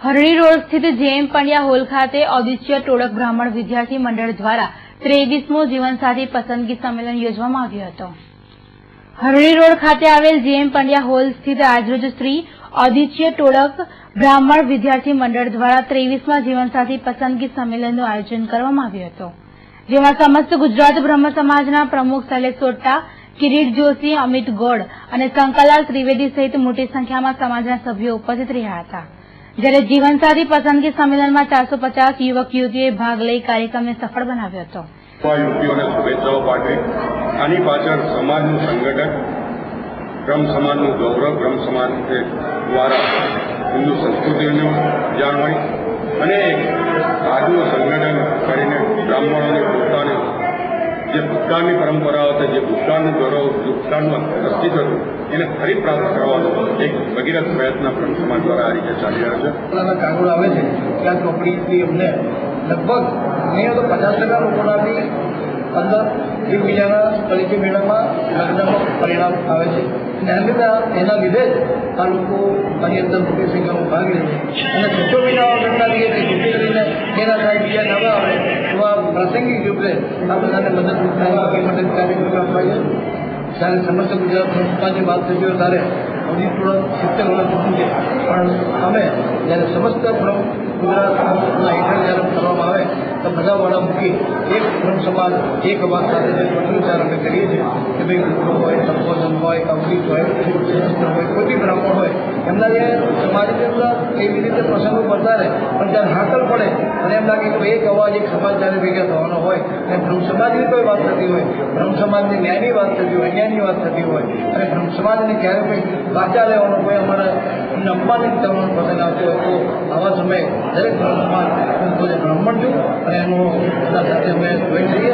હરણી road સ્થિત JM Pandya hall ખાતે ઔદિત્ય ટોળક બ્રાહ્મણ વિદ્યાર્થી મંડળ દ્વારા 23મો જીવનસાથી પસંદગી સંમેલન યોજવામાં આવ્યું હતું। હરણી રોડ ખાતે આવેલ જેએમ પંડ્યા હોલ સ્થિત આજરોજ શ્રી ઔદિત્ય ટોળક બ્રાહ્મણ વિદ્યાર્થી મંડળ દ્વારા 23મા જીવનસાથી પસંદગી સંમેલનનું આયોજન કરવામાં આવ્યું હતું, જેમાં સમસ્ત ગુજરાત બ્રહ્મ સમાજના પ્રમુખ શૈલેષ સોટા, કિરીટ જોશી, અમિત ગોડ અને શંકરલાલ ત્રિવેદી સહિત મોટી સંખ્યામાં સમાજના સભ્યો ઉપસ્થિત રહ્યા હતા। જ્યારે જીવનસાથી પસંદગી સંમેલનમાં 450 યુવક યુવતીઓએ ભાગ લઈ કાર્યક્રમને સફળ બનાવ્યો હતો। યુવતીઓને શુભેચ્છાઓ પાઠવી આની પાછળ સમાજનું સંગઠન, બ્રહ્મ સમાજનું ગૌરવ, બ્રહ્મ સમાજ દ્વારા હિન્દુ સંસ્કૃતિનું જાળવણી અને આગવું સંગઠન કરીને બ્રાહ્મણોને પોતાને જે ભૂતકાળની પરંપરાઓ હતી, જે ભૂતકાળનું ગૌરવ, ભૂતકાળનું અસ્તિત્વ હતું, એને ફરી પ્રાપ્ત કરવાનો એક ભગીરથ પ્રયત્ન બ્રહ્મ સમાજ દ્વારા આ રીતે ચાલી રહ્યો છે। કાગળ આવે છે ત્યાં ચોપડીથી અમને લગભગ નહીં તો 50% લોકોના બી અંદર એકબીજાના પરિચય મેળવવા લગ્નમાં પરિણામ આવે છે અને એના લીધે જ આ લોકો આની અંદર મોટી સંખ્યામાં ભાગ લે છે અને છસો મહિના વગરના લઈએ કે જેથી કરીને એના થાય બીજા નવા આવે એવા પ્રાસંગિક રૂપે આ બધાને મદદરૂપ થાય એ માટે કાર્યક્રમ આપવા છે। જ્યારે સમસ્ત ગુજરાત સંસ્થાની વાત થઈ ગયો ત્યારે મોદી થોડા 70 વર્ષ થયું છે, પણ અમે જ્યારે સમસ્ત ગુજરાતના હેઠળ જ્યારે કરવામાં આવે તો બધા વાળા મૂકી એક બ્રહ્મ સમાજ એક અવાજ સાથે જે પત્રોચ્ચાર અમે કરીએ છીએ કે ભાઈ ગુરુ હોય, સંબોધન હોય, અવધીત હોય, શાસ્ત્ર હોય, કોઈ બી બ્રાહ્મણ હોય એમના જે સમાજની અંદર એવી રીતે પ્રસંગો બનતા રહે, પણ જ્યારે હાકલ પડે અને એમ લાગે કે એક અવાજ એક સમાજ જ્યારે ભેગા થવાનો હોય અને બ્રહ્મ સમાજની કોઈ વાત થતી હોય, બ્રહ્મ સમાજની ન્યાયની વાત થતી હોય, અન્યાયની વાત થતી હોય અને બ્રહ્મ સમાજને ક્યારે કોઈ વાચા લેવાનો કોઈ અમારા અપમાનિત કરવાનો પ્રસંગ આવતો હોય તો આવા સમયે દરેક બ્રહ્મ સમાજ હું પોતે બ્રાહ્મણ છું અને એનો એના સાથે અમે જોઈ લઈએ